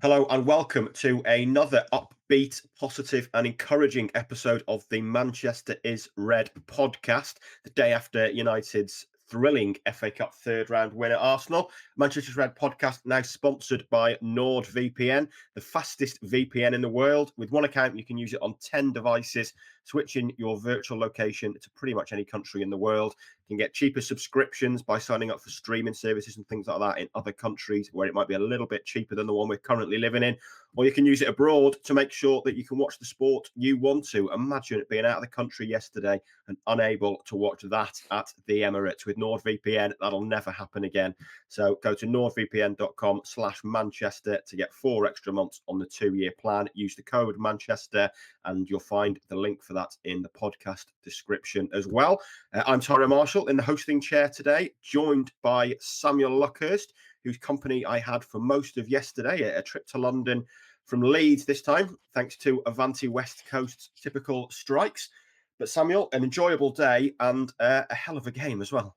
Hello and welcome to another upbeat, positive, and encouraging episode of the Manchester is Red podcast, the day after United's thrilling FA Cup third round win at Arsenal. Manchester is Red podcast now sponsored by NordVPN, the fastest VPN in the world. With one account, you can use it on 10 devices, switching your virtual location to pretty much any country in the world. You can get cheaper subscriptions by signing up for streaming services and things like that in other countries where it might be a little bit cheaper than the one we're currently living in. Or you can use it abroad to make sure that you can watch the sport you want to. Imagine being out of the country yesterday and unable to watch that at the Emirates. With NordVPN, that'll never happen again. So go to nordvpn.com/Manchester to get 4 extra months on the 2-year plan. Use the code Manchester and you'll find the link for that in the podcast description as well. I'm Tyrone Marshall in the hosting chair today, joined by Samuel Luckhurst, whose company I had for most of yesterday, a trip to London from Leeds this time, thanks to Avanti West Coast's typical strikes. But Samuel, an enjoyable day and a hell of a game as well.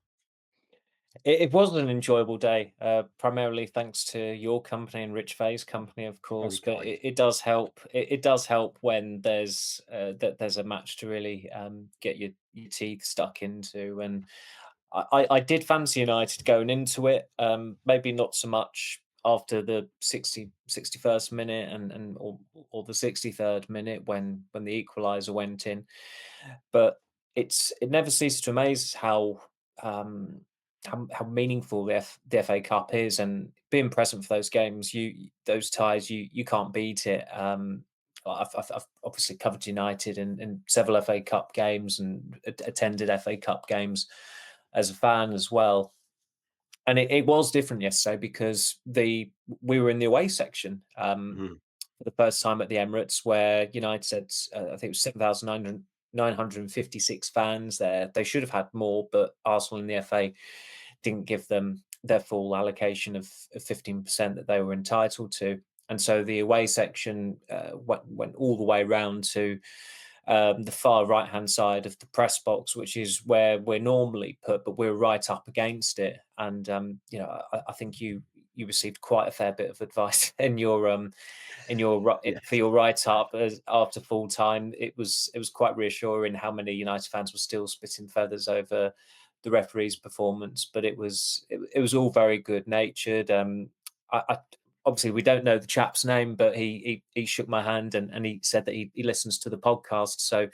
It was an enjoyable day, primarily thanks to your company and Rich Fay's company, of Very course. But kind. it does help. It does help when there's a match to really get your teeth stuck into. And I did fancy United going into it. Maybe not so much after the 61st minute or the 63rd minute when the equaliser went in. But it never ceases to amaze um, how meaningful the FA Cup is, and being present for those games, those ties, you can't beat it. I've obviously covered United in several FA Cup games and attended FA Cup games as a fan as well. And it was different yesterday because we were in the away section Mhm. for the first time at the Emirates, where United said, I think it was 7,956 fans there. They should have had more, but Arsenal and the FA didn't give them their full allocation of 15% that they were entitled to. And so the away section went all the way round to the far right hand side of the press box, which is where we're normally put, but we're right up against it. And I think you received quite a fair bit of advice Yes. for your write up after full time. It was quite reassuring how many United fans were still spitting feathers over the referee's performance, but it was all very good natured. I obviously we don't know the chap's name, but he shook my hand and he said that he listens to the podcast. So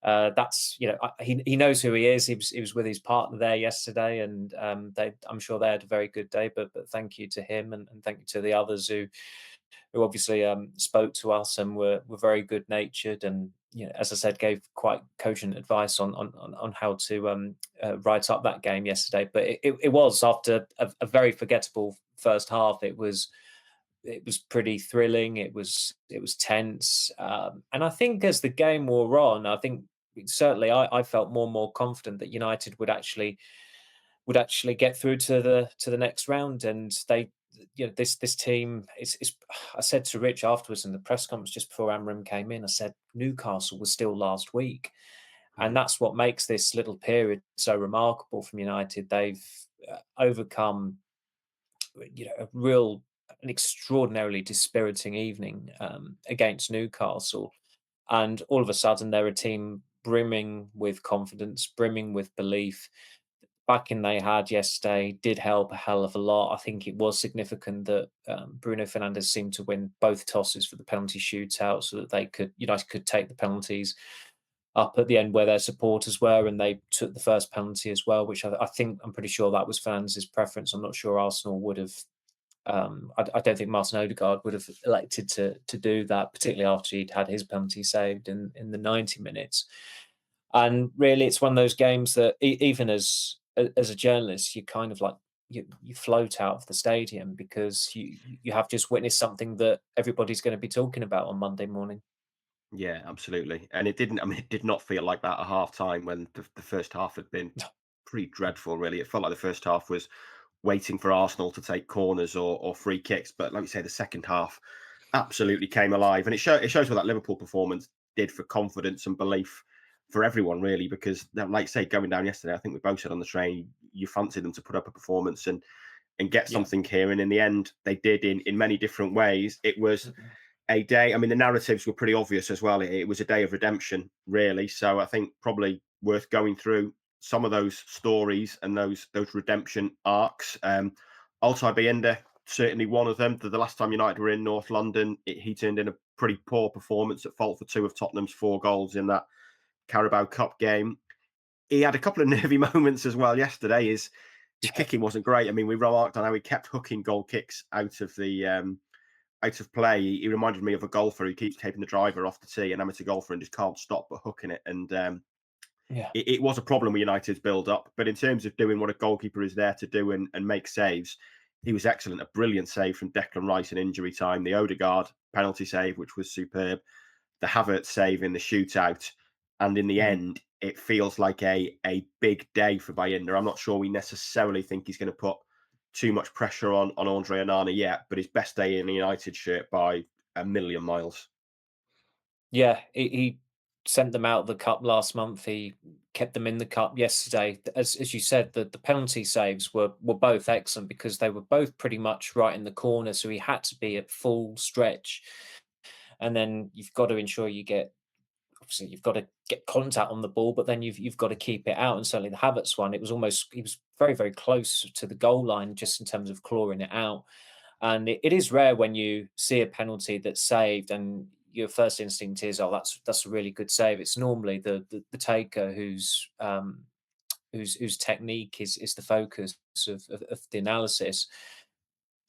that's he knows who he is. He was with his partner there yesterday, and I'm sure they had a very good day. But thank you to him and thank you to the others who obviously spoke to us and were very good natured, and as I said, gave quite cogent advice on how to write up that game yesterday. But it was after a very forgettable first half. It was pretty thrilling. It was tense, and I think as the game wore on, I think certainly I felt more and more confident that United would actually get through to the next round. And they, this team is. I said to Rich afterwards in the press conference just before Amrim came in, I said Newcastle was still last week, and Mhm. that's what makes this little period so remarkable from United. They've overcome, an extraordinarily dispiriting evening against Newcastle, and all of a sudden they're a team brimming with confidence, brimming with belief. Backing they had yesterday did help a hell of a lot. I think it was significant that Bruno Fernandes seemed to win both tosses for the penalty shootout, so that United could take the penalties up at the end where their supporters were, and they took the first penalty as well, which I think I'm pretty sure that was Fernandes' preference. I'm not sure Arsenal would have. I don't think Martin Odegaard would have elected to do that, particularly after he'd had his penalty saved in the 90 minutes. And really, it's one of those games that even as a journalist, you kind of like you float out of the stadium because you have just witnessed something that everybody's going to be talking about on Monday morning. Yeah, absolutely. And it didn't, I mean, it did not feel like that at half time when the first half had been pretty dreadful, really. It felt like the first half was waiting for Arsenal to take corners or free kicks. But like you say, the second half absolutely came alive. And it shows what that Liverpool performance did for confidence and belief for everyone, really, because like you say, going down yesterday, I think we both said on the train, you fancied them to put up a performance. And and get Yeah. something here. And in the end, they did in many different ways. It was Mhm. a day. I mean, the narratives were pretty obvious as well. It was a day of redemption, really. So I think probably worth going through some of those stories and those redemption arcs. Altay Bayindir, certainly one of them. The last time United were in North London, he turned in a pretty poor performance, at fault for two of Tottenham's 4 goals in that Carabao Cup game. He had a couple of nervy moments as well yesterday. His kicking wasn't great. I mean, we remarked on how he kept hooking goal kicks out of the out of play. He reminded me of a golfer who keeps taking the driver off the tee, an amateur golfer, and just can't stop but hooking it. And Yeah. it was a problem with United's build up. But in terms of doing what a goalkeeper is there to do and make saves, he was excellent. A brilliant save from Declan Rice in injury time. The Odegaard penalty save, which was superb. The Havertz save in the shootout. And in the Mhm. end, it feels like a big day for Bayindir. I'm not sure we necessarily think he's going to put too much pressure on Andre Onana yet, but his best day in a United shirt by a million miles. Yeah, he sent them out of the cup last month. He kept them in the cup yesterday. As you said, the penalty saves were both excellent because they were both pretty much right in the corner. So he had to be at full stretch. And then you've got to ensure you get, obviously you've got to get contact on the ball, but then you've got to keep it out. And certainly the Havertz one, it was almost, he was very, very close to the goal line just in terms of clawing it out. And it is rare when you see a penalty that's saved and your first instinct is, oh, that's a really good save. It's normally the taker whose technique is the focus of the analysis.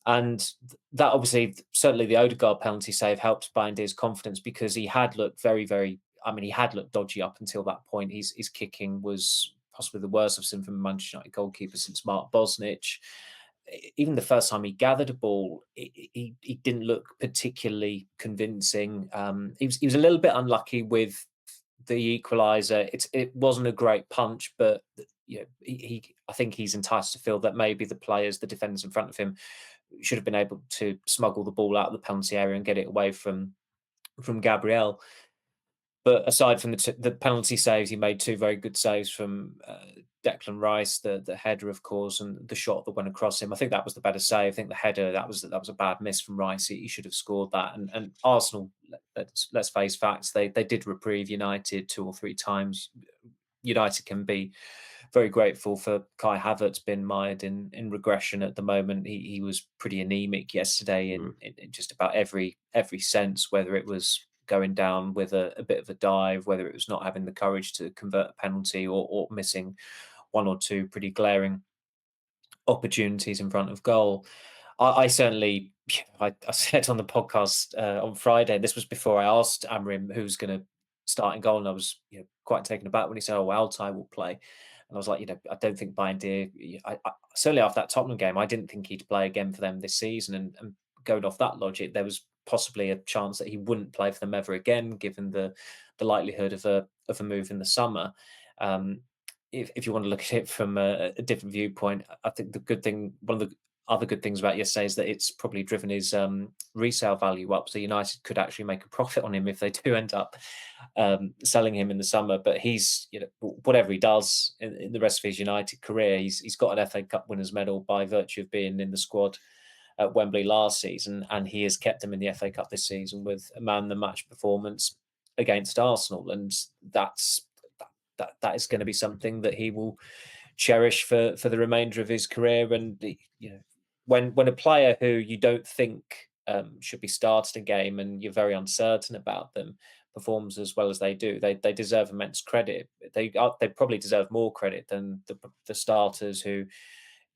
And that obviously, certainly the Odegaard penalty save helped Bindir's confidence because he had looked very, very, I mean, he had looked dodgy up until that point. His kicking was possibly the worst I've seen from a Manchester United goalkeeper since Mark Bosnich. Even the first time he gathered a ball, he didn't look particularly convincing. He was a little bit unlucky with the equaliser. It wasn't a great punch, but I think he's enticed to feel that maybe the players, the defenders in front of him, should have been able to smuggle the ball out of the penalty area and get it away from Gabriel. But aside from the penalty saves, he made two very good saves from Declan Rice, the header, of course, and the shot that went across him. I think that was the better save. I think the header, that was a bad miss from Rice. He should have scored that. And Arsenal, let's face facts, they did reprieve United 2 or 3 times. United can be very grateful for Kai Havertz being mired in regression at the moment. He was pretty anemic yesterday Mm. in just about every sense, whether it was going down with a bit of a dive, whether it was not having the courage to convert a penalty or missing one or two pretty glaring opportunities in front of goal. I certainly, I said on the podcast on Friday, and this was before I asked Amrim who's going to start in goal, and I was quite taken aback when he said, "Oh, Altay will play," and I was like, I don't think Bayindir. Certainly after that Tottenham game, I didn't think he'd play again for them this season, and going off that logic, there was possibly a chance that he wouldn't play for them ever again, given the likelihood of a move in the summer. Um, if you want to look at it from a different viewpoint, I think one of the other good things about yesterday is that it's probably driven his resale value up. So United could actually make a profit on him if they do end up selling him in the summer. But he's, whatever he does in the rest of his United career, he's got an FA Cup winners medal by virtue of being in the squad at Wembley last season, and he has kept them in the FA Cup this season with a man the match performance against Arsenal, and that is going to be something that he will cherish for the remainder of his career. And when a player who you don't think should be starting a game and you're very uncertain about them performs as well as they do, they deserve immense credit. They probably deserve more credit than the starters who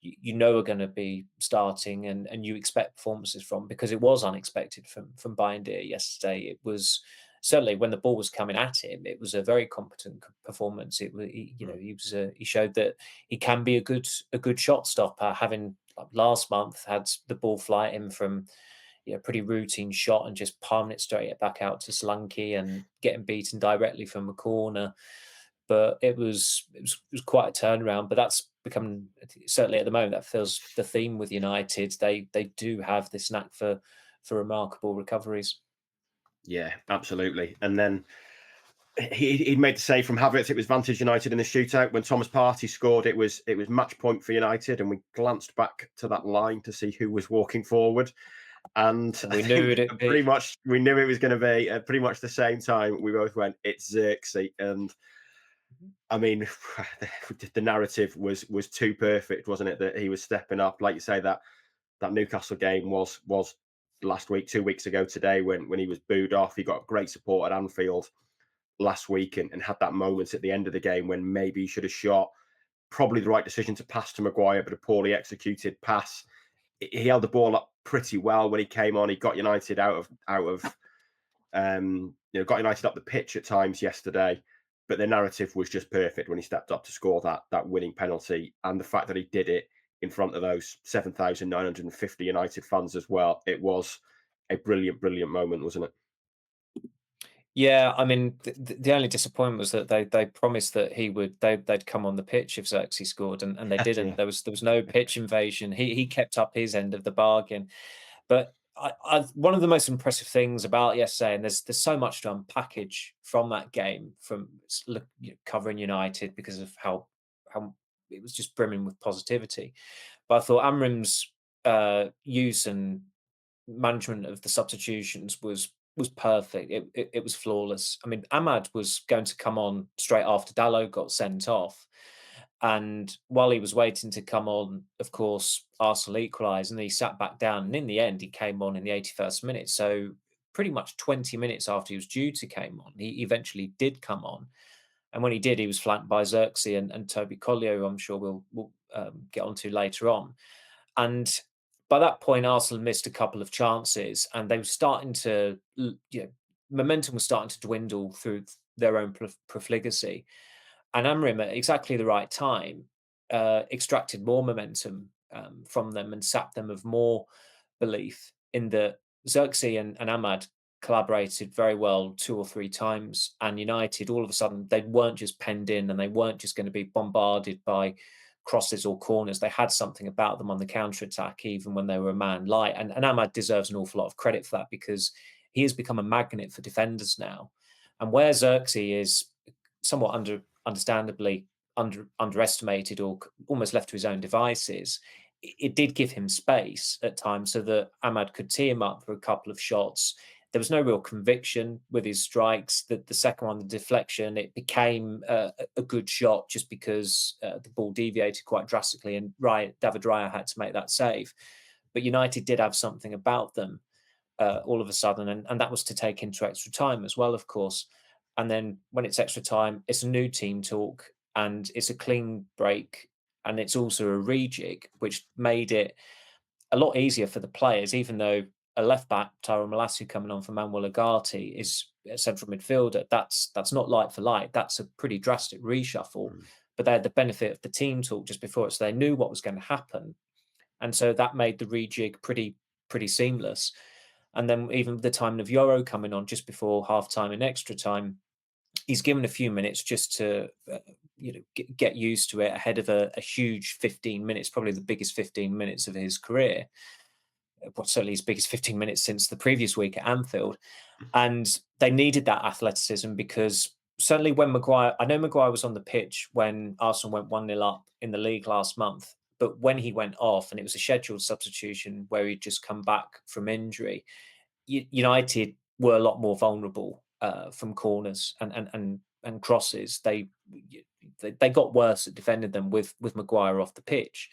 are going to be starting and you expect performances from, because it was unexpected from Bayindir yesterday. It was certainly, when the ball was coming at him, it was a very competent performance. It was he showed that he can be a good shot stopper, having last month had the ball fly at him from pretty routine shot and just palming it straight back out to Solanke and getting beaten directly from a corner. But it was quite a turnaround. But that's become, certainly at the moment, that feels the theme with United. They do have this knack for remarkable recoveries. Yeah, absolutely. And then he made the save from Havertz. It was Vantage United in the shootout. When Thomas Partey scored, it was match point for United, and we glanced back to that line to see who was walking forward. And And I we knew think it'd pretty be. much we knew it was going to be pretty much the same time. We both went, "It's Xerxes," and I mean, the narrative was too perfect, wasn't it? That he was stepping up, like you say, that Newcastle game was last week, 2 weeks ago today, when he was booed off. He got great support at Anfield last week, and had that moment at the end of the game when maybe he should have shot. Probably the right decision to pass to Maguire, but a poorly executed pass. He held the ball up pretty well when he came on. He got United out of got United up the pitch at times yesterday. But the narrative was just perfect when he stepped up to score that winning penalty, and the fact that he did it in front of those 7,950 United fans as well. It was a brilliant, brilliant moment, wasn't it? Yeah, I mean, the only disappointment was that they promised that they'd come on the pitch if Xerxes scored, and they didn't. Yeah, There was no pitch invasion. He kept up his end of the bargain. But one of the most impressive things about yesterday, and there's so much to unpackage from that game, from covering United because of how it was just brimming with positivity. But I thought Amrim's use and management of the substitutions was perfect. It was flawless. I mean, Ahmad was going to come on straight after Dalot got sent off, and while he was waiting to come on, of course, Arsenal equalised, and then he sat back down. And in the end, he came on in the 81st minute. So pretty much 20 minutes after he was due to came on, he eventually did come on. And when he did, he was flanked by Xerxes and Toby Collio, who I'm sure we'll get onto later on. And by that point, Arsenal missed a couple of chances, and they were starting to, momentum was starting to dwindle through their own profligacy. And Amrim, at exactly the right time, extracted more momentum from them and sapped them of more belief in that Xerxes and Ahmad collaborated very well 2 or 3 times, and United all of a sudden they weren't just penned in and they weren't just going to be bombarded by crosses or corners. They had something about them on the counter attack, even when they were a man light. And Ahmad deserves an awful lot of credit for that because he has become a magnet for defenders now. And where Xerxes is somewhat understandably underestimated or almost left to his own devices, it did give him space at times so that Ahmad could tee him up for a couple of shots. There was no real conviction with his strikes. The second one, the deflection, it became a good shot just because the ball deviated quite drastically, and David Raya had to make that save. But United did have something about them all of a sudden, and that was to take into extra time as well, of course. And then when it's extra time, it's a new team talk, and it's a clean break, and it's also a rejig, which made it a lot easier for the players, even though a left back, Tyrone coming on for Manuel Ugarte, is a central midfielder. That's not light for light. That's a pretty drastic reshuffle. mm, But they had the benefit of the team talk just before it, so they knew what was going to happen, and so that made the rejig pretty seamless. And then even the time of Euro coming on just before half time and extra time, he's given a few minutes just to get used to it ahead of a huge 15 minutes, probably the biggest 15 minutes of his career. Well, certainly his biggest 15 minutes since the previous week at Anfield. And they needed that athleticism because certainly when I know Maguire was on the pitch when Arsenal went 1-0 up in the league last month, but when he went off and it was a scheduled substitution where he'd just come back from injury, United were a lot more vulnerable from corners and crosses. They got worse at defending them with Maguire off the pitch.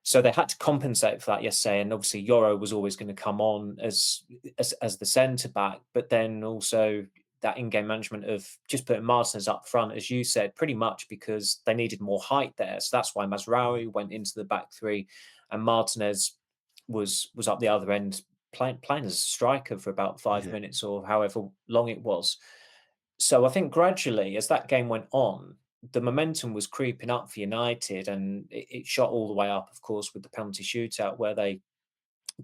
So they had to compensate for that yesterday, and obviously Yoro was always going to come on as the centre back, but then also that in-game management of just putting Martinez up front, as you said, pretty much because they needed more height there. So that's why Mazraoui went into the back three, and Martinez was up the other end playing as a striker for about 5 minutes or however long it was. So I think gradually, as that game went on, the momentum was creeping up for United, and it shot all the way up, of course, with the penalty shootout where they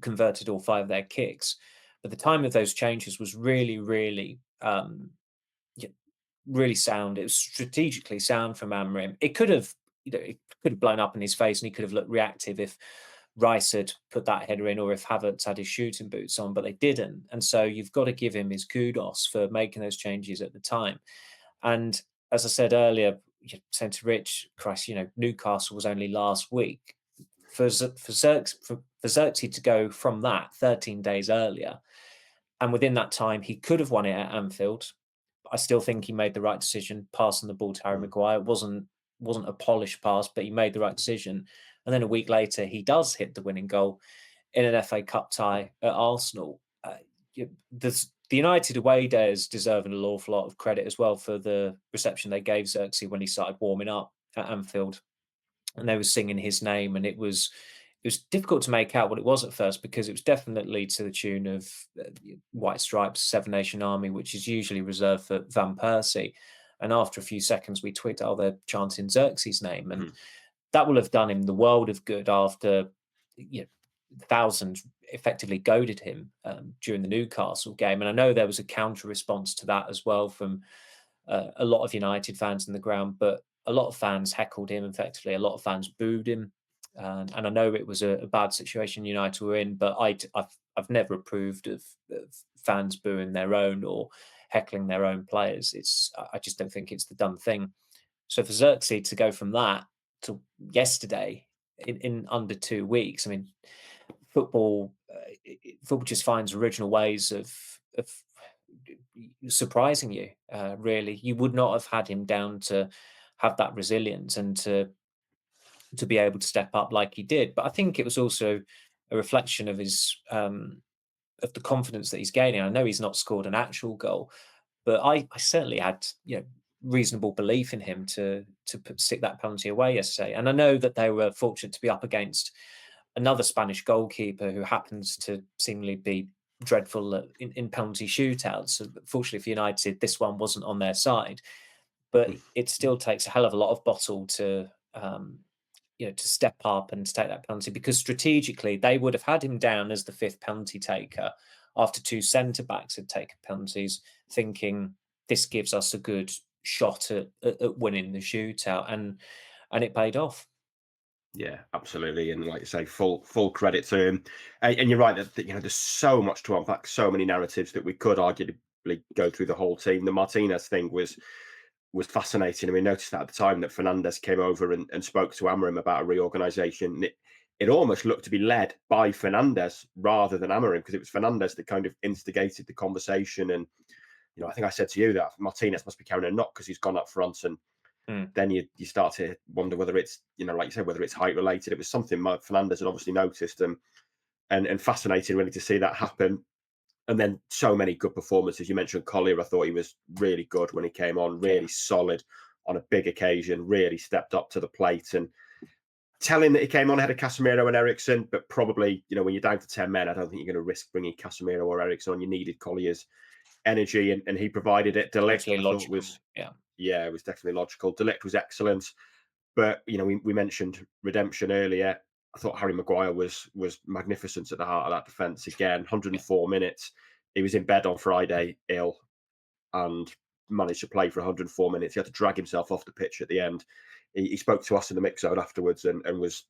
converted all 5 of their kicks. But the time of those changes was really, yeah, really sound. It was strategically sound from Amrim. It could have blown up in his face, and he could have looked reactive if Rice had put that header in, or if Havertz had his shooting boots on, but they didn't. And so you've got to give him his kudos for making those changes at the time. And as I said earlier, saying to Rich, Christ, Newcastle was only last week. For Xerxes to go from that 13 days earlier, and within that time, he could have won it at Anfield. I still think he made the right decision, passing the ball to Harry Maguire. It wasn't a polished pass, but he made the right decision. And then a week later, he does hit the winning goal in an FA Cup tie at Arsenal. The United away days deserve an awful lot of credit as well for the reception they gave Xerxes when he started warming up at Anfield, and they were singing his name, and it was difficult to make out what it was at first, because it was definitely to the tune of White Stripes, Seven Nation Army, which is usually reserved for Van Persie. And after a few seconds, we tweeted, "Oh, they're chanting Xerxes' name," and that will have done him the world of good after thousands effectively goaded him during the Newcastle game. And I know there was a counter response to that as well from a lot of United fans in the ground, but a lot of fans heckled him effectively. A lot of fans booed him. And I know it was a bad situation United were in, but I've never approved of fans booing their own or heckling their own players. I just don't think it's the done thing. So for Xerxes to go from that to yesterday in under 2 weeks, I mean, football just finds original ways of surprising you. Really, you would not have had him down to have that resilience and to be able to step up like he did. But I think it was also a reflection of his of the confidence that he's gaining. I know he's not scored an actual goal, but I certainly had reasonable belief in him to stick that penalty away yesterday. And I know that they were fortunate to be up against another Spanish goalkeeper who happens to seemingly be dreadful in penalty shootouts. So fortunately for United, this one wasn't on their side. But it still takes a hell of a lot of bottle to to step up and to take that penalty, because strategically they would have had him down as the fifth penalty taker after two centre backs had taken penalties, thinking this gives us a good shot at winning the shootout, and it paid off. Yeah, absolutely, and like you say, full credit to him. And you're right that there's so much to unpack, so many narratives that we could arguably go through the whole team. The Martinez thing was fascinating, and we noticed that at the time that Fernandes came over and spoke to Amrim about a reorganisation. It almost looked to be led by Fernandes rather than Amrim, because it was Fernandes that kind of instigated the conversation. And I think I said to you that Martinez must be carrying a knock because he's gone up front, and then you start to wonder whether it's like you said, whether it's height related. It was something Fernandes had obviously noticed, and fascinating really to see that happen. And then so many good performances. You mentioned Collier. I thought he was really good when he came on, really solid on a big occasion, really stepped up to the plate. And telling that he came on ahead of Casemiro and Eriksen, but probably, when you're down to 10 men, I don't think you're going to risk bringing Casemiro or Eriksen on. You needed Collier's energy, and he provided it. De Ligt was, it was definitely logical. De Ligt was excellent. But, we mentioned redemption earlier. I thought Harry Maguire was magnificent at the heart of that defence again. 104 minutes. He was in bed on Friday, ill, and managed to play for 104 minutes. He had to drag himself off the pitch at the end. He spoke to us in the mix zone afterwards and was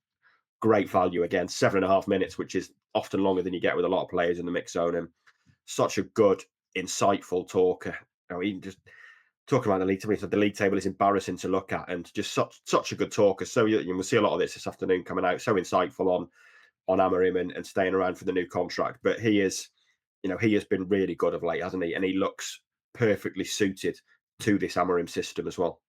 great value again. 7.5 minutes, which is often longer than you get with a lot of players in the mix zone. And such a good, insightful talker. Even just talking about the league table, the league table is embarrassing to look at, and just such a good talker. So we'll see a lot of this afternoon coming out. So insightful on Amrim and staying around for the new contract. But he is, he has been really good of late, hasn't he? And he looks perfectly suited to this Amrim system as well.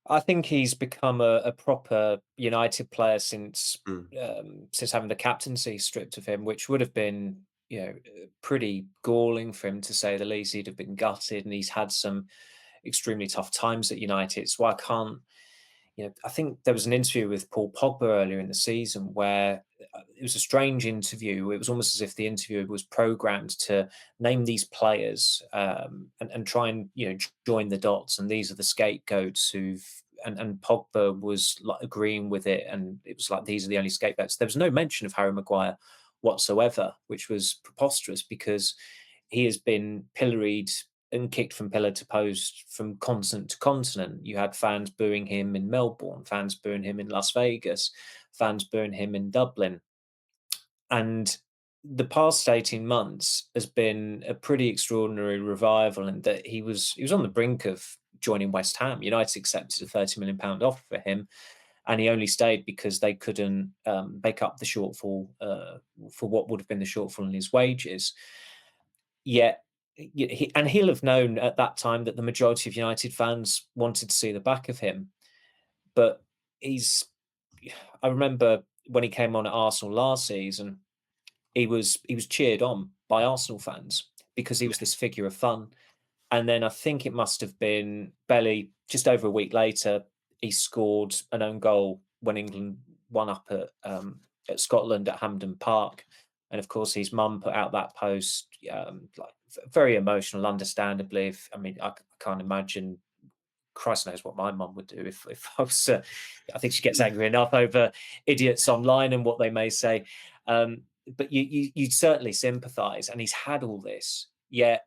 I think he's become a proper United player since having the captaincy stripped of him, which would have been pretty galling for him, to say the least. He'd have been gutted, and he's had some extremely tough times at United. So I can't, I think there was an interview with Paul Pogba earlier in the season where it was a strange interview. It was almost as if the interviewer was programmed to name these players and try and join the dots. And these are the scapegoats and Pogba was like agreeing with it, and it was like these are the only scapegoats. There was no mention of Harry Maguire whatsoever, which was preposterous, because he has been pilloried and kicked from pillar to post from continent to continent. You had fans booing him in Melbourne, fans booing him in Las Vegas, fans booing him in Dublin. And the past 18 months has been a pretty extraordinary revival in that he was on the brink of joining West Ham. United accepted a £30 million offer for him, and he only stayed because they couldn't make up the shortfall for what would have been the shortfall in his wages. Yet, he'll have known at that time that the majority of United fans wanted to see the back of him. But he's, I remember when he came on at Arsenal last season, he was cheered on by Arsenal fans because he was this figure of fun. And then I think it must have been barely just over a week later, he scored an own goal when England won up at Scotland at Hampden Park. And of course, his mum put out that post, like very emotional, understandably. I mean, I can't imagine. Christ knows what my mum would do if I was. I think she gets angry enough over idiots online and what they may say. But you certainly sympathise, and he's had all this, yet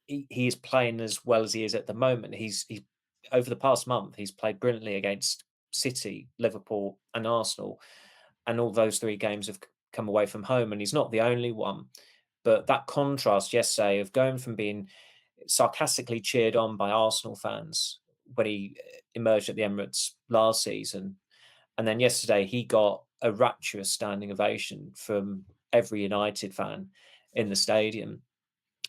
he is playing as well as he is at the moment. He over the past month, he's played brilliantly against City, Liverpool, and Arsenal, and all those three games have come away from home, and he's not the only one. But that contrast yesterday of going from being sarcastically cheered on by Arsenal fans when he emerged at the Emirates last season, and then yesterday he got a rapturous standing ovation from every United fan in the stadium.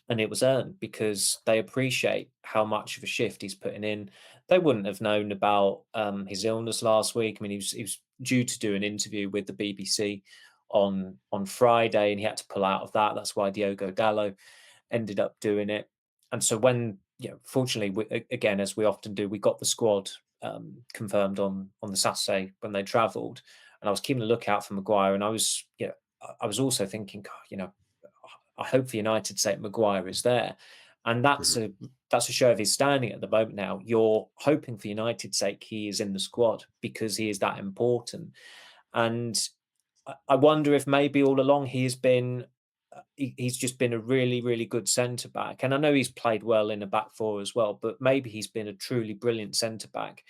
And it was earned because they appreciate how much of a shift he's putting in. They wouldn't have known about his illness last week. I mean, he was due to do an interview with the BBC on Friday, and he had to pull out of that. That's why Diogo Dallo ended up doing it. And so when, fortunately, again, as we often do, we got the squad confirmed on the Saturday when they travelled, and I was keeping a lookout for Maguire, and I was also thinking, God, I hope for United's sake Maguire is there, and that's a show of his standing at the moment. Now you're hoping for United's sake he is in the squad because he is that important, and I wonder if maybe all along he has been. He's just been a really, really good centre back, and I know he's played well in a back four as well. But maybe he's been a truly brilliant centre back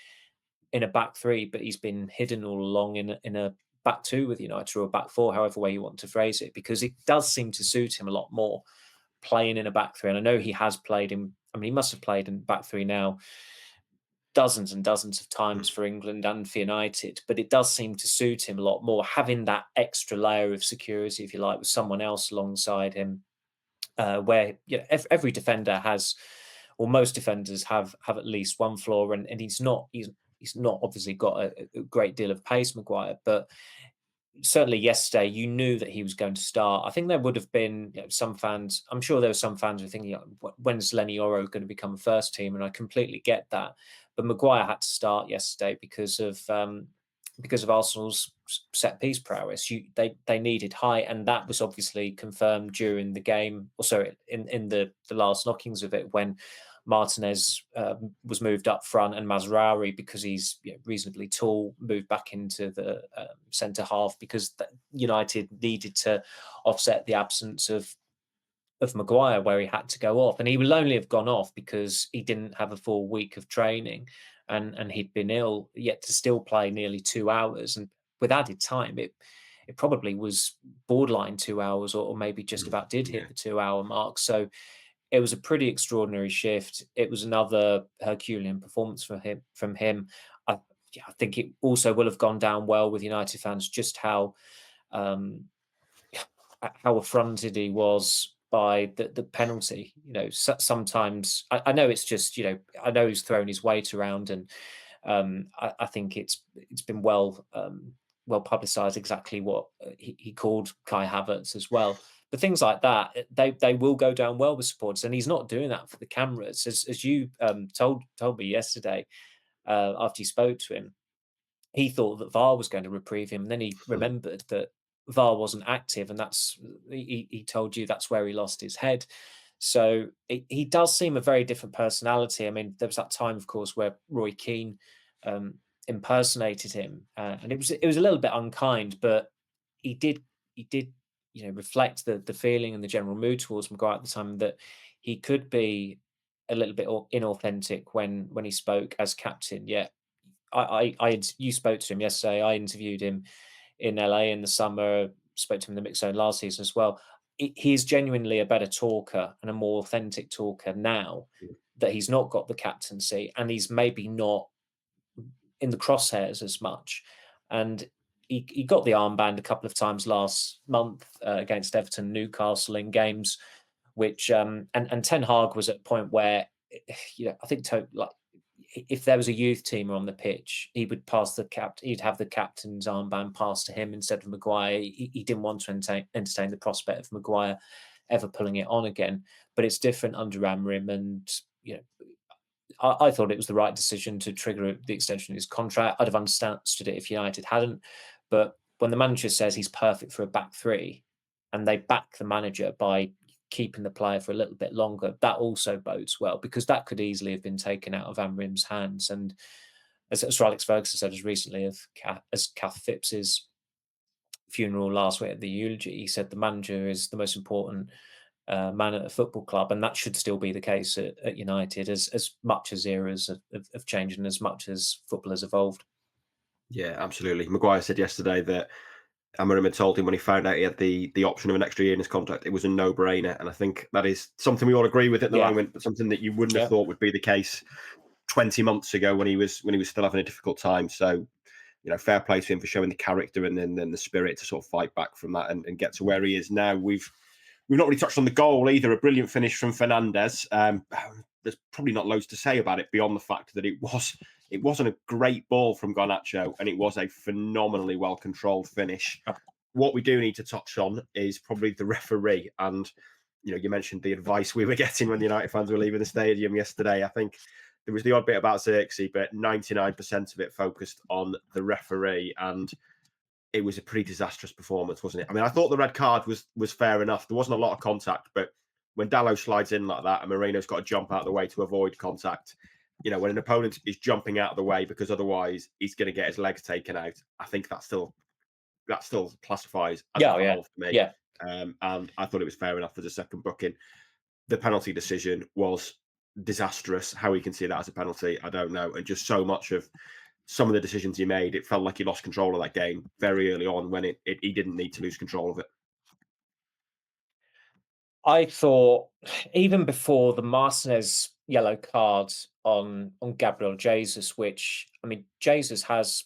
in a back three, but he's been hidden all along in a back two with United or a back four, however way you want to phrase it, because it does seem to suit him a lot more playing in a back three. And I know he has played in. I mean, he must have played in back three now dozens and dozens of times for England and for United, but it does seem to suit him a lot more, having that extra layer of security, if you like, with someone else alongside him, where every defender has, or most defenders have at least one flaw, and he's not obviously got a great deal of pace, Maguire, but certainly yesterday you knew that he was going to start. I think there would have been some fans, I'm sure there were some fans who were thinking, when's Lenny Oro going to become a first team? And I completely get that. But Maguire had to start yesterday because of Arsenal's set piece prowess. They needed height, and that was obviously confirmed during the game, or sorry, in the last knockings of it, when Martinez was moved up front, and Mazraoui, because he's reasonably tall, moved back into the centre half because United needed to offset the absence of Maguire, where he had to go off. And he will only have gone off because he didn't have a full week of training and he'd been ill, yet to still play nearly 2 hours. And with added time, it probably was borderline 2 hours, or maybe just about did hit the 2 hour mark. So it was a pretty extraordinary shift. It was another Herculean performance from him. I think it also will have gone down well with United fans just how affronted he was by the penalty. Sometimes I know it's just I know he's thrown his weight around, and I think it's been well publicised exactly what he called Kai Havertz as well. But things like that, they will go down well with supporters, and he's not doing that for the cameras, as you told me yesterday after you spoke to him. He thought that VAR was going to reprieve him, and then he remembered that VAR wasn't active, and he told you that's where he lost his head. So he does seem a very different personality. I mean, there was that time, of course, where Roy Keane impersonated him, and it was a little bit unkind, but he did reflect the feeling and the general mood towards Maguire at the time, that he could be a little bit inauthentic when he spoke as captain. Yeah, you spoke to him yesterday. I interviewed him in LA in the summer. Spoke to him in the mix zone last season as well. He's genuinely a better talker and a more authentic talker now that he's not got the captaincy, and he's maybe not in the crosshairs as much. And he got the armband a couple of times last month against Everton, Newcastle in games, which and Ten Hag was at a point where I think like if there was a youth teamer on the pitch, he would pass the he'd have the captain's armband passed to him instead of Maguire. He didn't want to entertain the prospect of Maguire ever pulling it on again. But it's different under Amrim, and I thought it was the right decision to trigger the extension of his contract. I'd have understood it if United hadn't. But when the manager says he's perfect for a back three, and they back the manager by keeping the player for a little bit longer, that also bodes well, because that could easily have been taken out of Amrim's hands. And as Sir Alex Ferguson said as recently as Kath Phipps's funeral last week at the eulogy, he said the manager is the most important man at a football club, and that should still be the case at United, as much as eras have changed and as much as football has evolved. Yeah, absolutely. Maguire said yesterday that Amrim had told him when he found out he had the option of an extra year in his contract, it was a no-brainer, and I think that is something we all agree with at the moment, but something that you wouldn't have thought would be the case 20 months ago when he was still having a difficult time. So, fair play to him for showing the character and then the spirit to sort of fight back from that and get to where he is now. We've not really touched on the goal either. A brilliant finish from Fernandes. There's probably not loads to say about it beyond the fact that it wasn't a great ball from Garnacho, and it was a phenomenally well-controlled finish. What we do need to touch on is probably the referee. And, you mentioned the advice we were getting when the United fans were leaving the stadium yesterday. I think there was the odd bit about Xerxes, but 99% of it focused on the referee. And it was a pretty disastrous performance, wasn't it? I mean, I thought the red card was fair enough. There wasn't a lot of contact, but when Dalot slides in like that and Moreno's got to jump out of the way to avoid contact, when an opponent is jumping out of the way because otherwise he's going to get his legs taken out, I think that still classifies as a foul for me. Yeah. And I thought it was fair enough as a second booking. The penalty decision was disastrous. How he can see that as a penalty, I don't know. And just so much of some of the decisions he made, it felt like he lost control of that game very early on when he didn't need to lose control of it. I thought even before the Martinez yellow card on Gabriel Jesus, which, I mean, Jesus has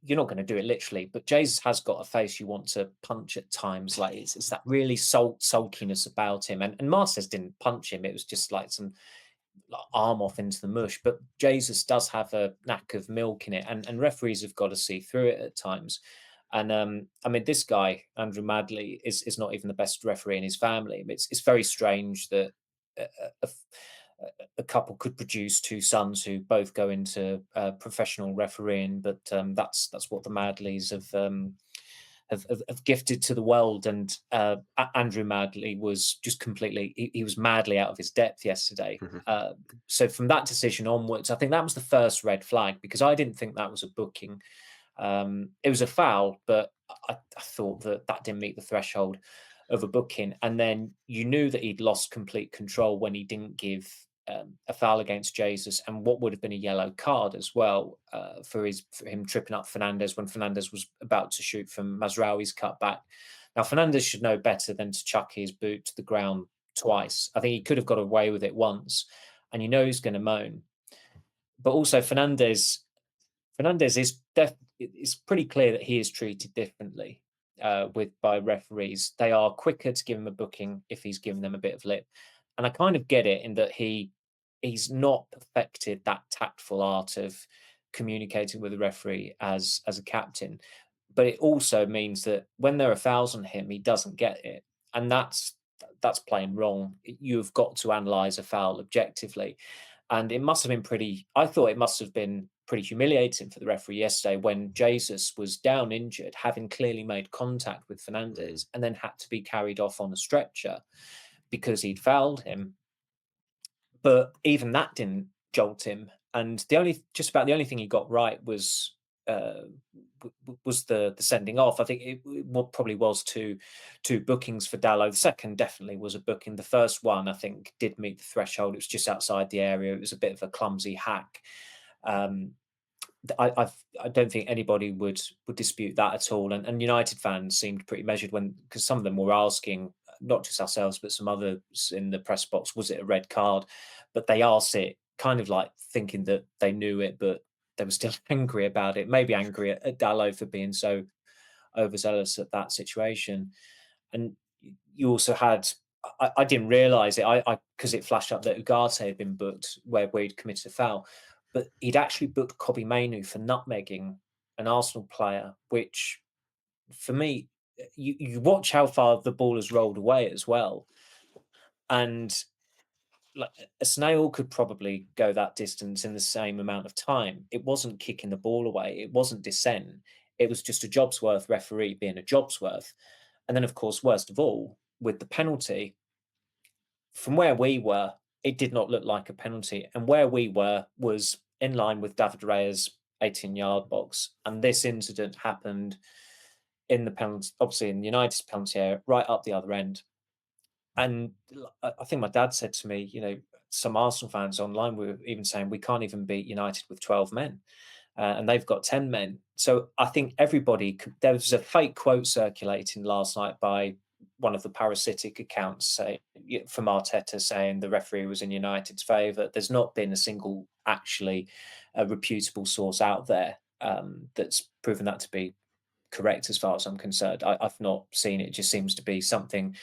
you're not going to do it literally, but Jesus has got a face you want to punch at times. Like it's that really sulkiness about him. And Martinez didn't punch him; it was just like some arm off into the mush. But Jesus does have a knack of milking it, and referees have got to see through it at times. And I mean, this guy Andrew Madley is not even the best referee in his family. It's very strange that a couple could produce two sons who both go into professional refereeing, but that's what the Madleys have gifted to the world. And Andrew Madley was just completely he was madly out of his depth yesterday. So from that decision onwards, I think that was the first red flag, because I didn't think that was a booking. It was a foul, but I thought that didn't meet the threshold of a booking. And then you knew that he'd lost complete control when he didn't give a foul against Jesus, and what would have been a yellow card as well for him tripping up Fernandes when Fernandes was about to shoot from Mazraoui's cutback. Now, Fernandes should know better than to chuck his boot to the ground twice. I think he could have got away with it once, and he's going to moan. But also Fernandes is it's pretty clear that he is treated differently by referees. They are quicker to give him a booking if he's given them a bit of lip. And I kind of get it in that he's not perfected that tactful art of communicating with the referee as a captain. But it also means that when there are fouls on him, he doesn't get it. And that's plain wrong. You've got to analyse a foul objectively. And it must have been I thought it must have been pretty humiliating for the referee yesterday when Jesus was down injured, having clearly made contact with Fernandes, and then had to be carried off on a stretcher because he'd fouled him. But even that didn't jolt him. And just about the only thing he got right was was the sending off. I think probably was two bookings for Dalot. The second definitely was a booking. The first one, I think, did meet the threshold. It was just outside the area. It was a bit of a clumsy hack. Um, I don't think anybody would dispute that at all. And United fans seemed pretty measured because some of them were asking, not just ourselves, but some others in the press box, was it a red card? But they asked it kind of like thinking that they knew it, but they were still angry about it. Maybe angry at Dalot for being so overzealous at that situation. And you also had, I didn't realise it, I because it flashed up that Ugarte had been booked where he'd committed a foul, but he'd actually booked Kobbie Mainoo for nutmegging an Arsenal player, which for me, you watch how far the ball has rolled away as well, and like a snail could probably go that distance in the same amount of time. It wasn't kicking the ball away. It wasn't dissent. It was just a job's worth referee being a job's worth. And then, of course, worst of all, with the penalty, from where we were, it did not look like a penalty. And where we were was in line with David Raya's 18-yard box. And this incident happened in the penalty, obviously in United's penalty area, right up the other end. And I think my dad said to me, some Arsenal fans online were even saying we can't even beat United with 12 men, and they've got 10 men. So I think there was a fake quote circulating last night by one of the parasitic accounts from Arteta saying the referee was in United's favour. There's not been a single actually reputable source out there that's proven that to be correct as far as I'm concerned. I've not seen it. It just seems to be something,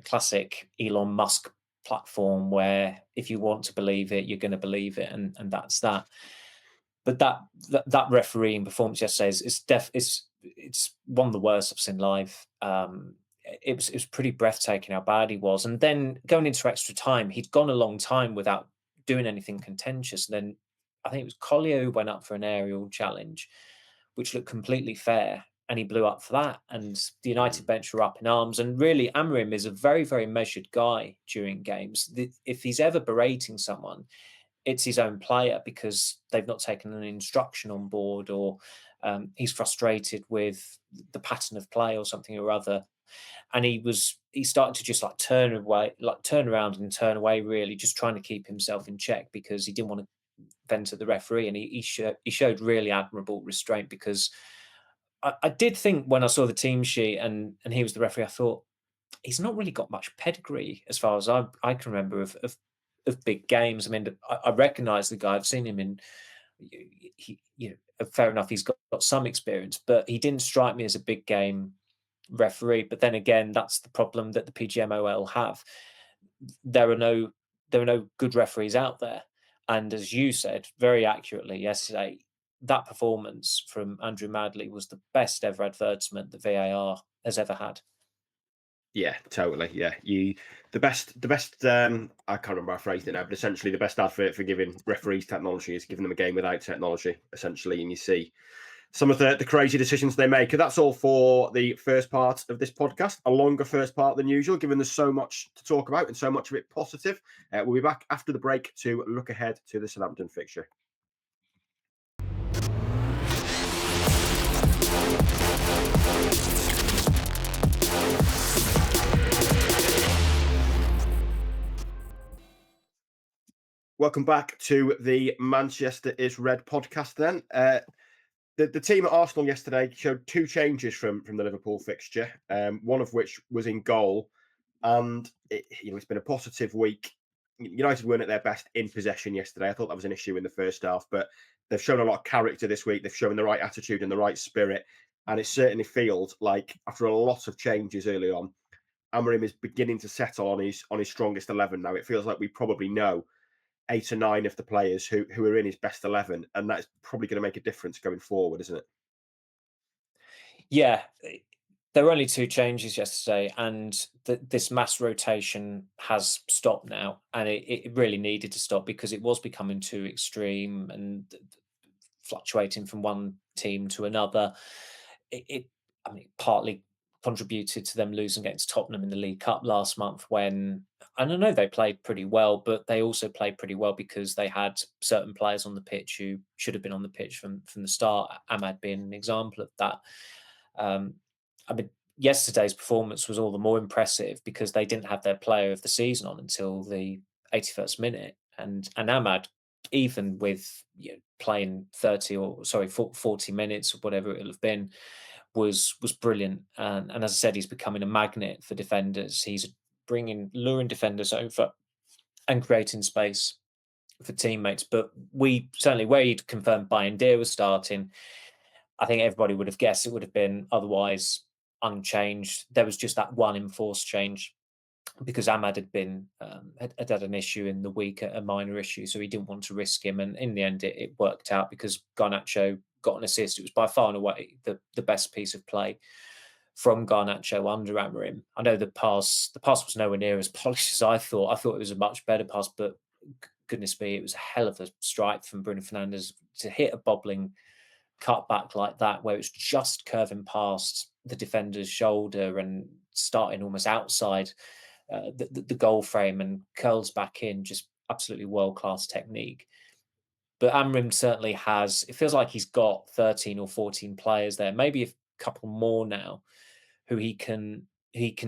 classic Elon Musk platform where if you want to believe it, you're going to believe it, and that's that. But that refereeing performance yesterday it's one of the worst I've seen live. It was pretty breathtaking how bad he was, and then going into extra time, he'd gone a long time without doing anything contentious. And then I think it was Collier who went up for an aerial challenge, which looked completely fair, and he blew up for that. And the United bench were up in arms. And really, Amrim is a very, very measured guy during games. If he's ever berating someone, it's his own player because they've not taken an instruction on board, or he's frustrated with the pattern of play or something or other. And he started to just like turn around and turn away, really, just trying to keep himself in check because he didn't want to vent at the referee. And he showed really admirable restraint, because I did think when I saw the team sheet and he was the referee, I thought he's not really got much pedigree as far as I can remember of big games. I mean, I recognise the guy. I've seen him in. Fair enough, he's got some experience, but he didn't strike me as a big game referee. But then again, that's the problem that the PGMOL have. There are no good referees out there, and as you said very accurately yesterday, that performance from Andrew Madley was the best ever advertisement that VAR has ever had. Yeah, totally. Yeah, the best. I can't remember how I phrased it now, but essentially the best advert for giving referees technology is giving them a game without technology, essentially. And you see some of the crazy decisions they make. And that's all for the first part of this podcast. A longer first part than usual, given there's so much to talk about and so much of it positive. We'll be back after the break to look ahead to the Southampton fixture. Welcome back to the Manchester is Red podcast then. The team at Arsenal yesterday showed two changes from the Liverpool fixture, one of which was in goal. And it's been a positive week. United weren't at their best in possession yesterday. I thought that was an issue in the first half, but they've shown a lot of character this week. They've shown the right attitude and the right spirit. And it certainly feels like after a lot of changes early on, Amrim is beginning to settle on his strongest 11 now. It feels like we probably know 8 or 9 of the players who are in his best 11, and that's probably going to make a difference going forward, isn't it? Yeah, there were only two changes yesterday, and this mass rotation has stopped now, and it really needed to stop because it was becoming too extreme and fluctuating from one team to another. I mean, partly contributed to them losing against Tottenham in the League Cup last month when, and I know they played pretty well, but they also played pretty well because they had certain players on the pitch who should have been on the pitch from the start. Ahmad being an example of that. Um, I mean, yesterday's performance was all the more impressive because they didn't have their player of the season on until the 81st minute, and Ahmad, even with playing 30 or sorry 40 minutes or whatever it'll have been, was brilliant. And as I said, he's becoming a magnet for defenders. He's luring defenders over and creating space for teammates. But we certainly, where he'd confirmed Bayindir was starting, I think everybody would have guessed it would have been otherwise unchanged. There was just that one enforced change because Ahmad had been had an issue in the week, a minor issue, so he didn't want to risk him. And in the end, it worked out because Garnacho got an assist. It was by far and away the best piece of play from Garnacho under Amrim. I know the pass was nowhere near as polished as I thought. I thought it was a much better pass, but goodness me, it was a hell of a strike from Bruno Fernandes to hit a bobbling cut back like that, where it's just curving past the defender's shoulder and starting almost outside the goal frame and curls back in. Just absolutely world class technique. But Amrim certainly has. It feels like he's got 13 or 14 players there, maybe a couple more now, who he can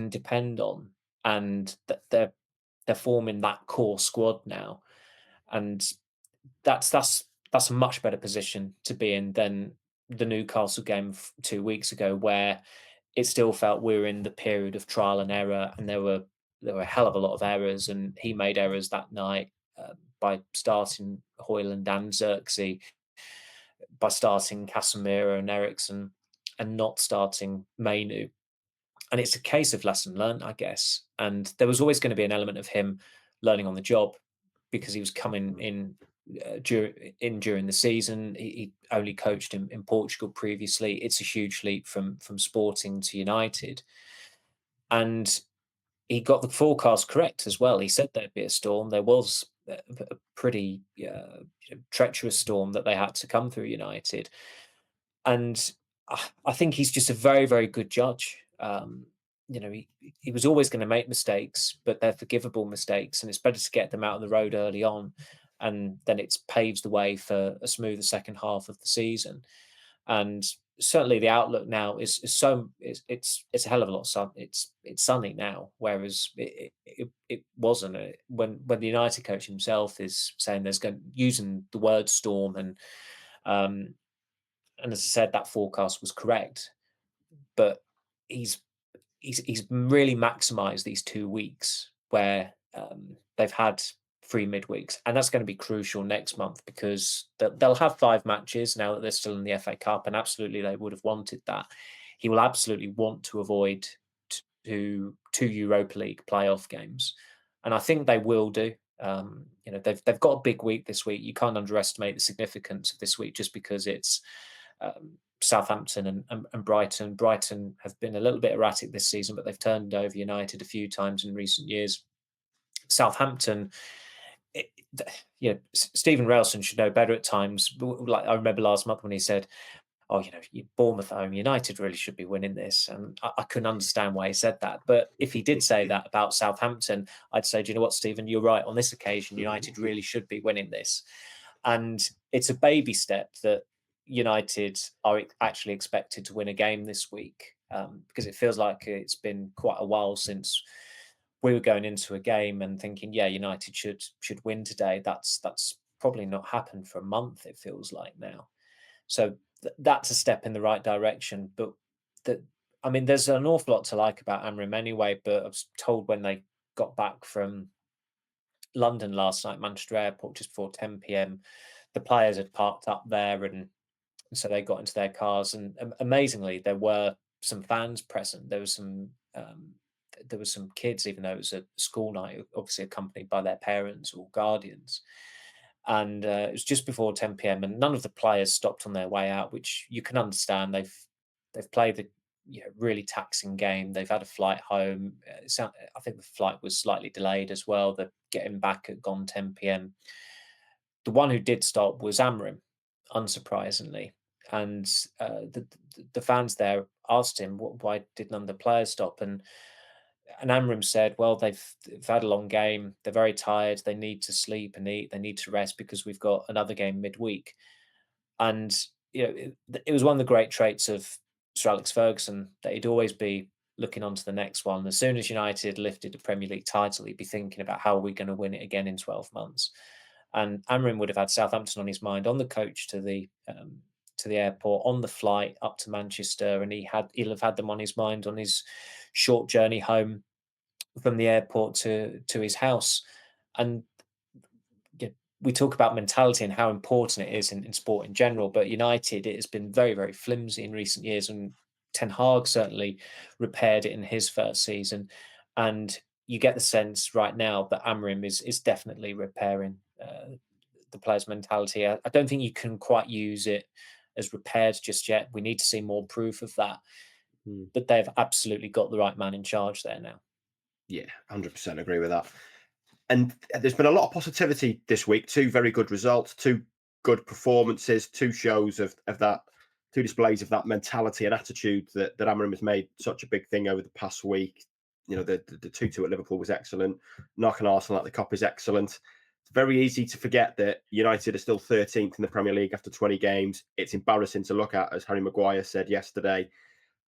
depend on, and that they're forming that core squad now, and that's a much better position to be in than the Newcastle game 2 weeks ago, where it still felt we were in the period of trial and error, and there were a hell of a lot of errors, and he made errors that night by starting Hoyland and Xerxes, by starting Casemiro and Ericsson, and not starting Mainu. And it's a case of lesson learned, I guess. And there was always going to be an element of him learning on the job because he was coming in during the season. He only coached in Portugal previously. It's a huge leap from Sporting to United, and he got the forecast correct as well. He said there'd be a storm. There was a pretty treacherous storm that they had to come through United, and I think he's just a very, very good judge. He was always going to make mistakes, but they're forgivable mistakes, and it's better to get them out on the road early on, and then it paves the way for a smoother second half of the season. And certainly, the outlook now it's a hell of a lot sun. It's sunny now, whereas it wasn't. When the United coach himself is saying using the word storm, um, and as I said, that forecast was correct, but he's he's really maximised these 2 weeks where they've had 3 midweeks, and that's going to be crucial next month because they'll have 5 matches now that they're still in the FA Cup, and absolutely they would have wanted that. He will absolutely want to avoid two Europa League playoff games, and I think they will do. They've got a big week this week. You can't underestimate the significance of this week just because it's Southampton and Brighton. Brighton have been a little bit erratic this season, but they've turned over United a few times in recent years. Southampton, Stephen Railson should know better at times. Like I remember last month when he said, "Oh, Bournemouth at home, United really should be winning this," and I couldn't understand why he said that. But if he did say that about Southampton, I'd say, "Do you know what, Stephen? You're right. On this occasion, United really should be winning this," and it's a baby step that United are actually expected to win a game this week, because it feels like it's been quite a while since we were going into a game and thinking, yeah, United should win today. That's probably not happened for a month. It feels like now, so that's a step in the right direction. But there's an awful lot to like about Amrim anyway. But I was told when they got back from London last night, Manchester Airport, just before 10 p.m., the players had parked up there, and so they got into their cars, and amazingly, there were some fans present. There was some kids, even though it was a school night, obviously accompanied by their parents or guardians. And it was just before 10 p.m., and none of the players stopped on their way out, which you can understand. They've played the really taxing game. They've had a flight home. I think the flight was slightly delayed as well. They're getting back at gone 10 p.m. The one who did stop was Amrim, unsurprisingly. and the fans there asked him, Why did none of the players stop?" And Amram said, "Well, they've had a long game. They're very tired. They need to sleep and eat. They need to rest because we've got another game midweek." And it was one of the great traits of Sir Alex Ferguson that he'd always be looking on to the next one. As soon as United lifted a Premier League title, he'd be thinking about how are we going to win it again in 12 months. And Amram would have had Southampton on his mind on the coach to the airport, on the flight up to Manchester, and he'll have had them on his mind on his short journey home from the airport to his house. And yeah, we talk about mentality and how important it is in sport in general, but United, it has been very, very flimsy in recent years, and Ten Hag certainly repaired it in his first season. And you get the sense right now that Amrim is definitely repairing the players' mentality. I don't think you can quite use it as repaired just yet. We need to see more proof of that, Mm. but they've absolutely got the right man in charge there now. Yeah, 100% agree with that. And there's been a lot of positivity this week. Two very good results, two good performances, two shows of that, two displays of that mentality and attitude that Amorim has made such a big thing over the past week. You know, the 2-2 at Liverpool was excellent. Knocking Arsenal at the Cup is excellent. It's very easy to forget that United are still 13th in the Premier League after 20 games. It's embarrassing to look at, as Harry Maguire said yesterday.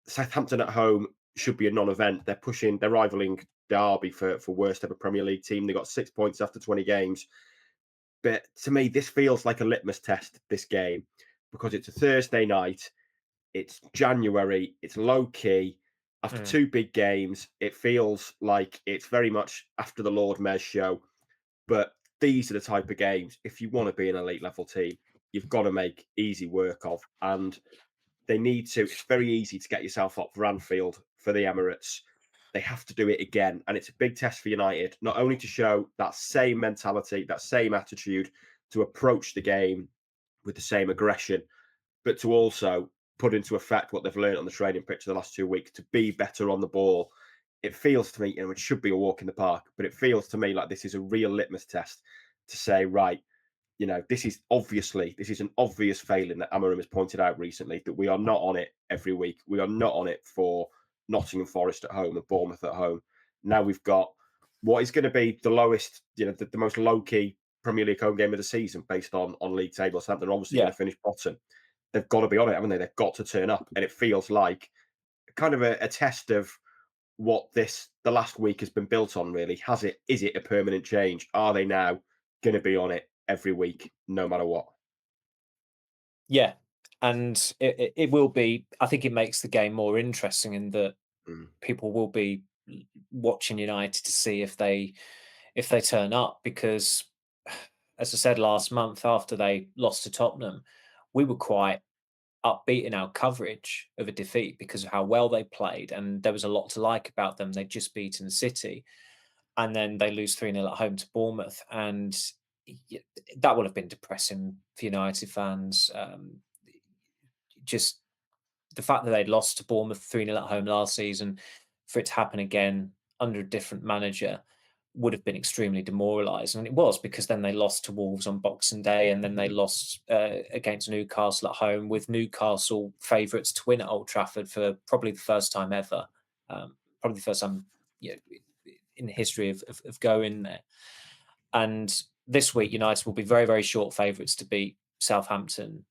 Southampton at home should be a non-event. They're rivaling Derby for worst ever Premier League team. They got 6 points after 20 games. But to me, this feels like a litmus test, this game, because it's a Thursday night, it's January, it's low key. After Mm. two big games, it feels like it's very much after the Lord Mayor's show. But these are the type of games, if you want to be an elite level team, you've got to make easy work of. And they need to. It's very easy to get yourself up for Anfield, for the Emirates. They have to do it again. And it's a big test for United, not only to show that same mentality, that same attitude, to approach the game with the same aggression, but to also put into effect what they've learned on the training pitch the last 2 weeks to be better on the ball. It feels to me, it should be a walk in the park, but it feels to me like this is a real litmus test to say, right, this is an obvious failing that Amorim has pointed out recently, that we are not on it every week. We are not on it for Nottingham Forest at home and Bournemouth at home. Now we've got what is going to be the lowest, the most low key Premier League home game of the season based on league table. So they're obviously going Yeah. to finish bottom. They've got to be on it, haven't they? They've got to turn up, and it feels like kind of a test of what the last week has been built on. Really, is it a permanent change? Are they now going to be on it every week, no matter what? Yeah, and it will be. I think it makes the game more interesting in that Mm. people will be watching United to see if they turn up, because, as I said last month after they lost to Tottenham, we were quite upbeat in our coverage of a defeat because of how well they played, and there was a lot to like about them. They'd just beaten City, and then they lose 3-0 at home to Bournemouth, and that would have been depressing for United fans. Just the fact that they'd lost to Bournemouth 3-0 at home last season, for it to happen again under a different manager would have been extremely demoralising. And it was, because then they lost to Wolves on Boxing Day, and then they lost against Newcastle at home, with Newcastle favourites to win at Old Trafford for probably the first time ever. Probably the first time, you know, in the history of going there. And this week, United will be very, very short favourites to beat Southampton,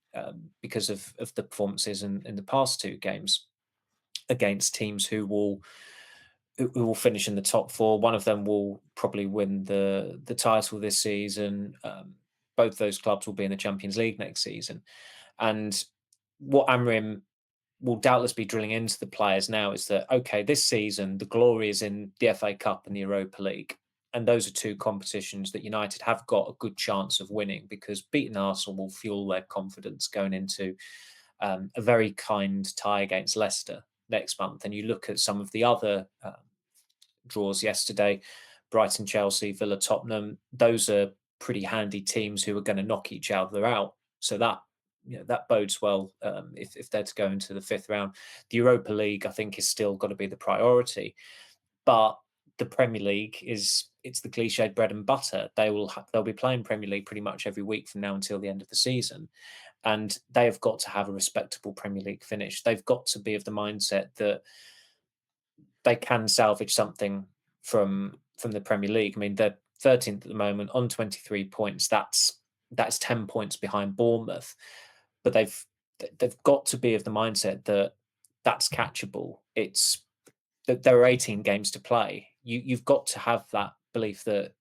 because of the performances in the past two games against teams who will finish in the top four. One of them will probably win the title this season. Both those clubs will be in the Champions League next season. And what Amrim will doubtless be drilling into the players now is that, okay, this season the glory is in the FA Cup and the Europa League. And those are two competitions that United have got a good chance of winning, because beating Arsenal will fuel their confidence going into a very kind tie against Leicester next month. And you look at some of the other draws yesterday, Brighton, Chelsea, Villa, Tottenham, those are pretty handy teams who are going to knock each other out. So that bodes well, if they're to go into the fifth round. The Europa League, I think, is still got to be the priority, but the Premier League it's the cliched bread and butter. They'll be playing Premier League pretty much every week from now until the end of the season, and they have got to have a respectable Premier League finish. They've got to be of the mindset that they can salvage something from the Premier League. I mean, they're 13th at the moment on 23 points. That's 10 points behind Bournemouth, but they've got to be of the mindset that that's catchable. It's that there are 18 games to play. You've got to have that belief that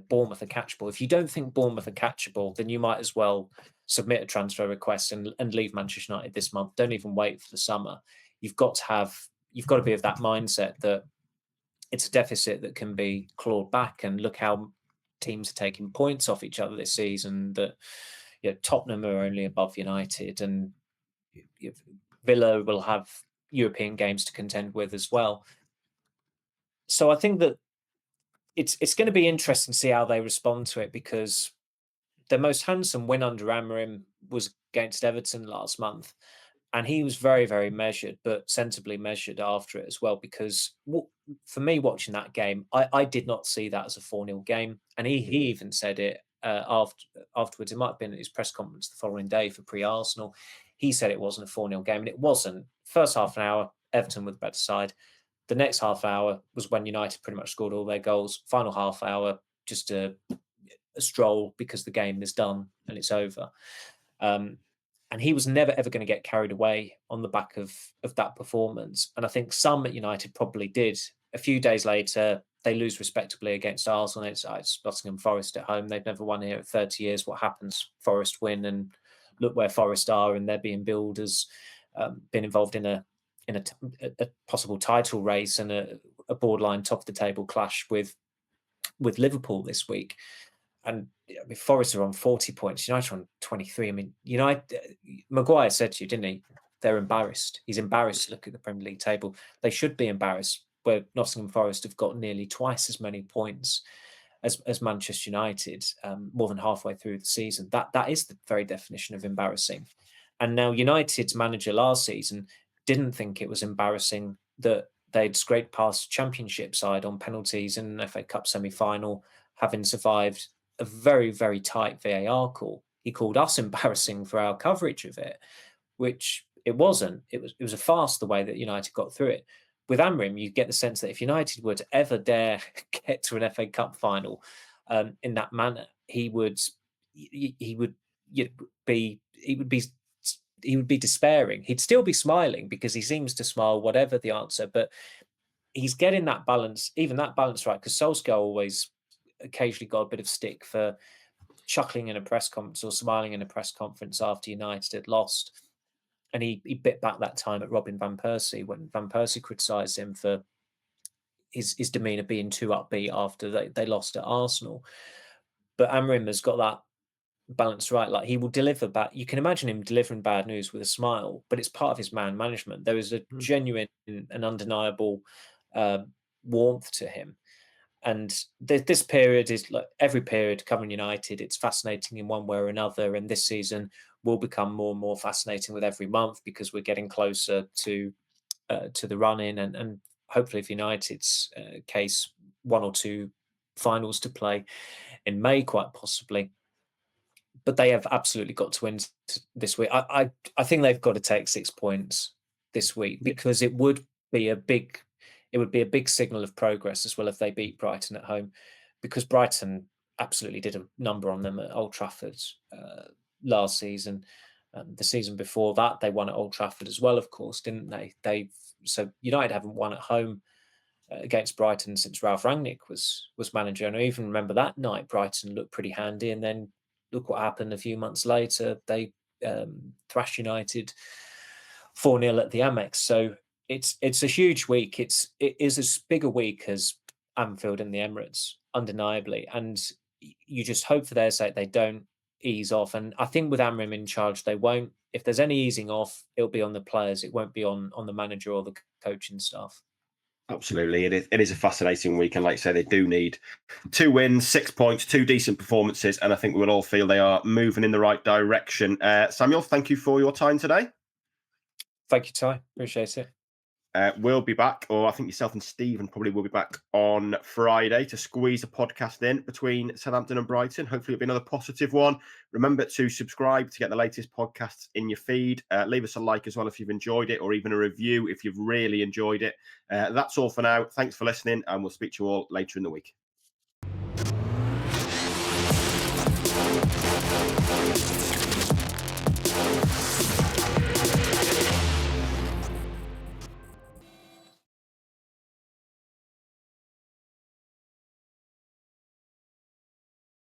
Bournemouth are catchable. If you don't think Bournemouth are catchable, then you might as well submit a transfer request and leave Manchester United this month. Don't even wait for the summer. You've got to be of that mindset that it's a deficit that can be clawed back. And look how teams are taking points off each other this season. That Tottenham are only above United, and Villa will have European games to contend with as well. So I think that it's going to be interesting to see how they respond to it, because the most handsome win under Amrim was against Everton last month. And he was very, very measured, but sensibly measured after it as well. Because for me, watching that game, I did not see that as a 4-0 game. And he even said it afterwards. It might have been at his press conference the following day for pre-Arsenal. He said it wasn't a 4-0 game, and it wasn't. First half an hour, Everton with the better side. The next half hour was when United pretty much scored all their goals. Final half hour, just a stroll, because the game is done and it's over. And he was never, ever going to get carried away on the back of that performance. And I think some at United probably did. A few days later, they lose respectably against Arsenal. It's Nottingham Forest at home. They've never won here at 30 years. What happens? Forest win, and look where Forest are, and they're being billed as been involved in a possible title race and a borderline top of the table clash with Liverpool this week. And Forest are on 40 points. United are on 23. I mean, Maguire said to you, didn't he? They're embarrassed. He's embarrassed to look at the Premier League table. They should be embarrassed, where Nottingham Forest have got nearly twice as many points as Manchester United, more than halfway through the season. That is the very definition of embarrassing. And now United's manager last season didn't think it was embarrassing that they'd scraped past Championship side on penalties in an FA Cup semi-final, having survived a very, very tight VAR call. He called us embarrassing for our coverage of it, which it wasn't. It was a farce the way that United got through it. With Amrim, you get the sense that if United were to ever dare get to an FA Cup final in that manner, he would be despairing. He'd still be smiling, because he seems to smile whatever the answer, but he's getting that balance, even that balance right, because Solskjaer always occasionally got a bit of stick for chuckling in a press conference or smiling in a press conference after United had lost. And he bit back that time at Robin Van Persie, when Van Persie criticised him for his demeanour being too upbeat after they lost at Arsenal. But Amrim has got that balance right. Like, he will deliver you can imagine him delivering bad news with a smile, but it's part of his man management. There is a genuine and undeniable warmth to him. And this period is like every period covering United. It's fascinating in one way or another. And this season will become more and more fascinating with every month, because we're getting closer to the run-in, and hopefully, for United's case, one or two finals to play in May, quite possibly. But they have absolutely got to win this week. I think they've got to take 6 points this week, because it would be a big signal of progress as well if they beat Brighton at home, because Brighton absolutely did a number on them at Old Trafford last season. The season before that, they won at Old Trafford as well, of course, didn't they? So United haven't won at home against Brighton since Ralph Rangnick was manager. And I even remember that night Brighton looked pretty handy, and then look what happened a few months later. They thrashed United 4-0 at the Amex. So it's a huge week. It is as big a week as Anfield and the Emirates, undeniably. And you just hope for their sake they don't ease off. And I think with Amrim in charge, they won't. If there's any easing off, it'll be on the players. It won't be on the manager or the coaching staff. Absolutely. It is a fascinating week. And like I say, they do need 2 wins, 6 points, 2 decent performances. And I think we will all feel they are moving in the right direction. Samuel, thank you for your time today. Thank you, Ty. Appreciate it. We'll be back, or I think yourself and Stephen probably will be back on Friday to squeeze a podcast in between Southampton and Brighton. Hopefully it'll be another positive one. Remember to subscribe to get the latest podcasts in your feed. Leave us a like as well if you've enjoyed it, or even a review if you've really enjoyed it. That's all for now. Thanks for listening, and we'll speak to you all later in the week.